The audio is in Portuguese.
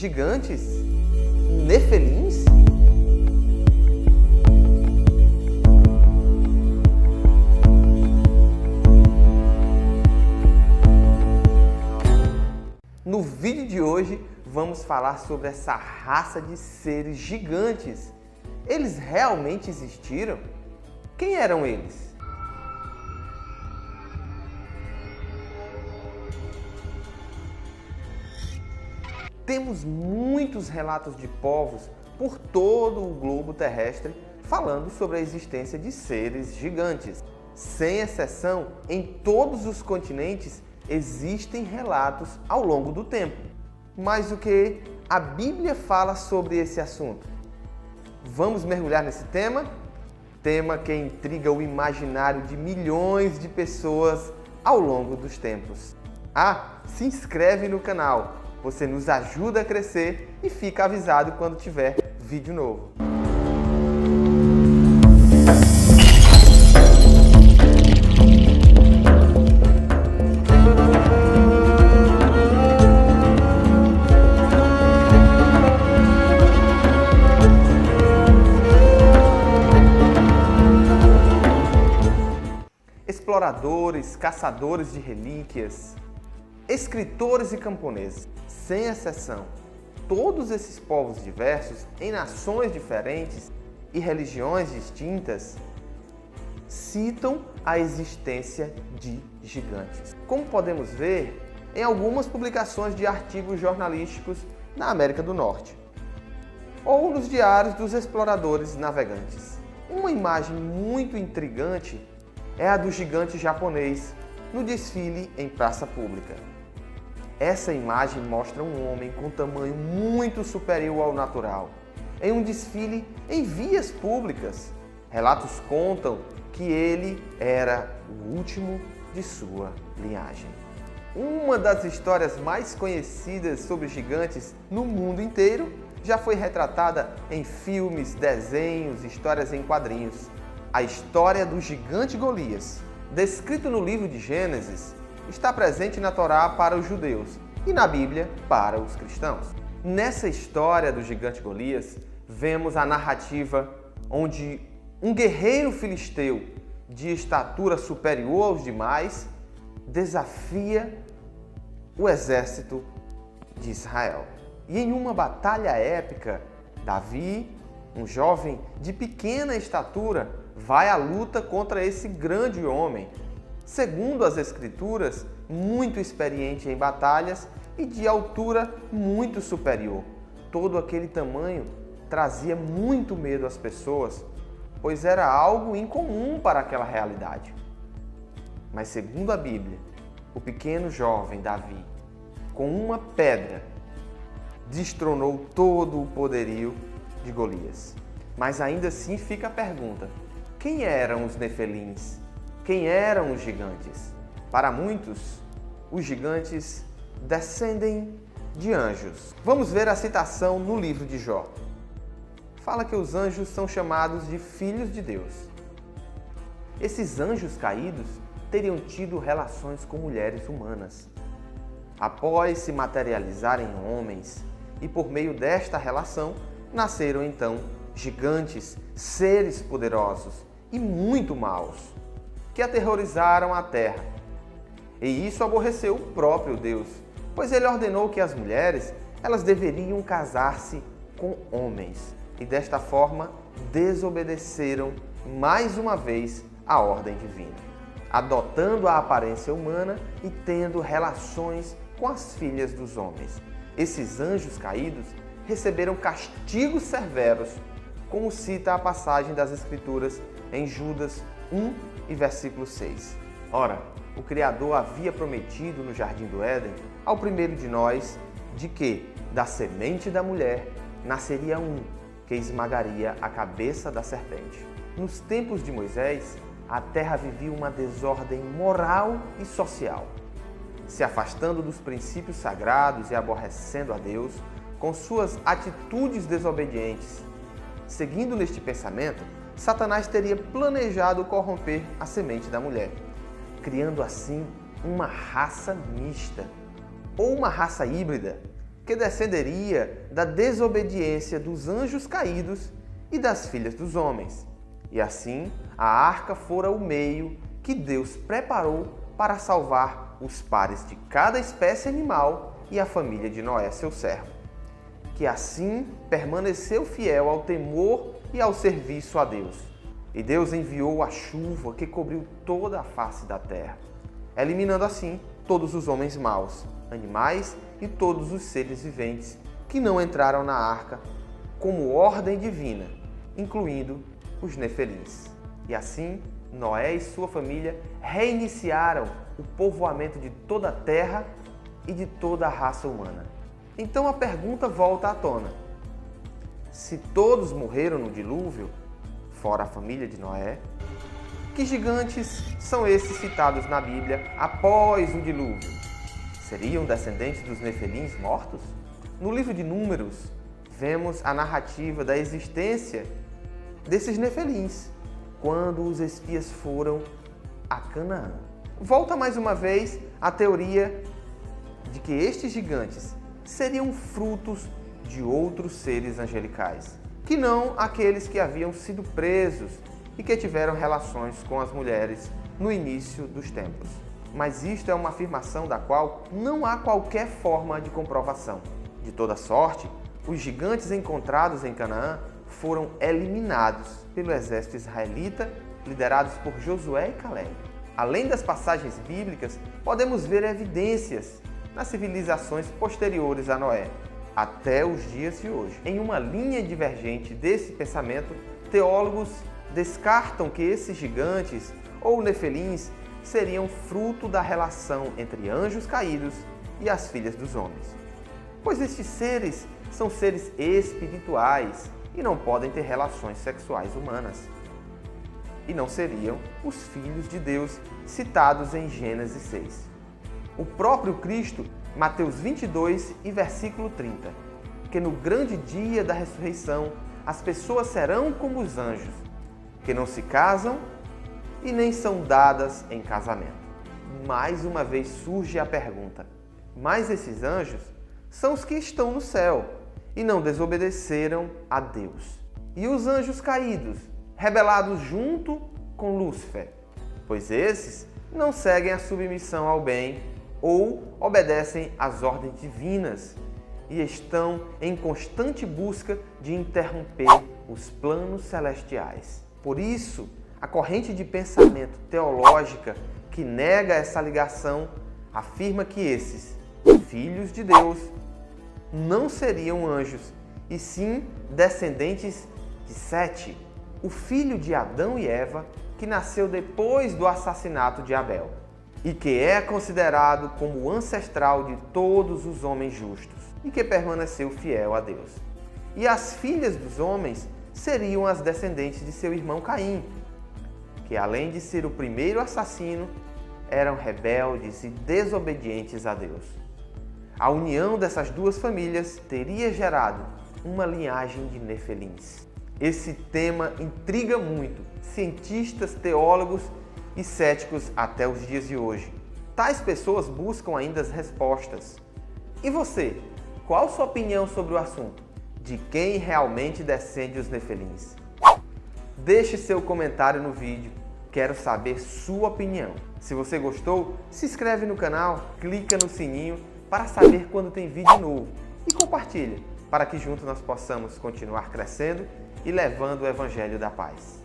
Gigantes? Nefelins? No vídeo de hoje vamos falar sobre essa raça de seres gigantes. Eles realmente existiram? Quem eram eles? Temos muitos relatos de povos por todo o globo terrestre falando sobre a existência de seres gigantes. Sem exceção, em todos os continentes existem relatos ao longo do tempo. Mas o que a Bíblia fala sobre esse assunto? Vamos mergulhar nesse tema? Tema que intriga o imaginário de milhões de pessoas ao longo dos tempos. Se inscreve no canal. Você nos ajuda a crescer e fica avisado quando tiver vídeo novo. Exploradores, caçadores de relíquias, escritores e camponeses, sem exceção, todos esses povos diversos, em nações diferentes e religiões distintas, citam a existência de gigantes. Como podemos ver em algumas publicações de artigos jornalísticos na América do Norte, ou nos diários dos exploradores navegantes. Uma imagem muito intrigante é a do gigante japonês no desfile em praça pública. Essa imagem mostra um homem com tamanho muito superior ao natural, em um desfile em vias públicas. Relatos contam que ele era o último de sua linhagem. Uma das histórias mais conhecidas sobre gigantes no mundo inteiro já foi retratada em filmes, desenhos, histórias em quadrinhos. A história do gigante Golias, descrito no livro de Gênesis, está presente na Torá para os judeus e na Bíblia para os cristãos. Nessa história do gigante Golias, vemos a narrativa onde um guerreiro filisteu de estatura superior aos demais desafia o exército de Israel. E em uma batalha épica, Davi, um jovem de pequena estatura, vai à luta contra esse grande homem, segundo as Escrituras, muito experiente em batalhas e de altura muito superior. Todo aquele tamanho trazia muito medo às pessoas, pois era algo incomum para aquela realidade. Mas segundo a Bíblia, o pequeno jovem Davi, com uma pedra, destronou todo o poderio de Golias. Mas ainda assim fica a pergunta: quem eram os Nefelins? Quem eram os gigantes? Para muitos, os gigantes descendem de anjos. Vamos ver a citação no livro de Jó. Fala que os anjos são chamados de filhos de Deus. Esses anjos caídos teriam tido relações com mulheres humanas. Após se materializarem em homens, e por meio desta relação, nasceram então gigantes, seres poderosos e muito maus, que aterrorizaram a terra. E isso aborreceu o próprio Deus, pois ele ordenou que as mulheres elas deveriam casar-se com homens, e desta forma desobedeceram mais uma vez a ordem divina, adotando a aparência humana e tendo relações com as filhas dos homens. Esses anjos caídos receberam castigos severos, como cita a passagem das Escrituras em Judas 1 e versículo 6. Ora, o Criador havia prometido no Jardim do Éden ao primeiro de nós de que, da semente da mulher, nasceria um que esmagaria a cabeça da serpente. Nos tempos de Moisés, a terra vivia uma desordem moral e social, se afastando dos princípios sagrados e aborrecendo a Deus com suas atitudes desobedientes. Seguindo neste pensamento, Satanás teria planejado corromper a semente da mulher, criando assim uma raça mista ou uma raça híbrida que descenderia da desobediência dos anjos caídos e das filhas dos homens. E assim, a arca fora o meio que Deus preparou para salvar os pares de cada espécie animal e a família de Noé, seu servo, que assim permaneceu fiel ao temor e ao serviço a Deus. E Deus enviou a chuva que cobriu toda a face da terra, eliminando assim todos os homens maus, animais e todos os seres viventes que não entraram na arca como ordem divina, incluindo os nefelins. E assim, Noé e sua família reiniciaram o povoamento de toda a terra e de toda a raça humana. Então a pergunta volta à tona. Se todos morreram no dilúvio, fora a família de Noé, que gigantes são esses citados na Bíblia após o dilúvio? Seriam descendentes dos nefelins mortos? No livro de Números, vemos a narrativa da existência desses nefelins, quando os espias foram a Canaã. Volta mais uma vez a teoria de que estes gigantes seriam frutos de outros seres angelicais, que não aqueles que haviam sido presos e que tiveram relações com as mulheres no início dos tempos. Mas isto é uma afirmação da qual não há qualquer forma de comprovação. De toda sorte, os gigantes encontrados em Canaã foram eliminados pelo exército israelita, liderados por Josué e Caleb. Além das passagens bíblicas, podemos ver evidências nas civilizações posteriores a Noé, até os dias de hoje. Em uma linha divergente desse pensamento, teólogos descartam que esses gigantes ou nefelins seriam fruto da relação entre anjos caídos e as filhas dos homens, pois estes seres são seres espirituais e não podem ter relações sexuais humanas. E não seriam os filhos de Deus citados em Gênesis 6. O próprio Cristo, Mateus 22 e versículo 30, que no grande dia da ressurreição as pessoas serão como os anjos, que não se casam e nem são dadas em casamento. Mais uma vez surge a pergunta: mas esses anjos são os que estão no céu e não desobedeceram a Deus. E os anjos caídos, rebelados junto com Lúcifer, pois esses não seguem a submissão ao bem ou obedecem às ordens divinas e estão em constante busca de interromper os planos celestiais. Por isso, a corrente de pensamento teológica que nega essa ligação afirma que esses filhos de Deus não seriam anjos, e sim descendentes de Sete, o filho de Adão e Eva, que nasceu depois do assassinato de Abel, e que é considerado como o ancestral de todos os homens justos, e que permaneceu fiel a Deus. E as filhas dos homens seriam as descendentes de seu irmão Caim, que além de ser o primeiro assassino, eram rebeldes e desobedientes a Deus. A união dessas duas famílias teria gerado uma linhagem de nefelins. Esse tema intriga muito cientistas, teólogos e céticos até os dias de hoje. Tais pessoas buscam ainda as respostas. E você, qual sua opinião sobre o assunto? De quem realmente descende os nefelins? Deixe seu comentário no vídeo. Quero saber sua opinião. Se você gostou, se inscreve no canal, clica no sininho para saber quando tem vídeo novo e compartilha para que juntos nós possamos continuar crescendo e levando o Evangelho da Paz.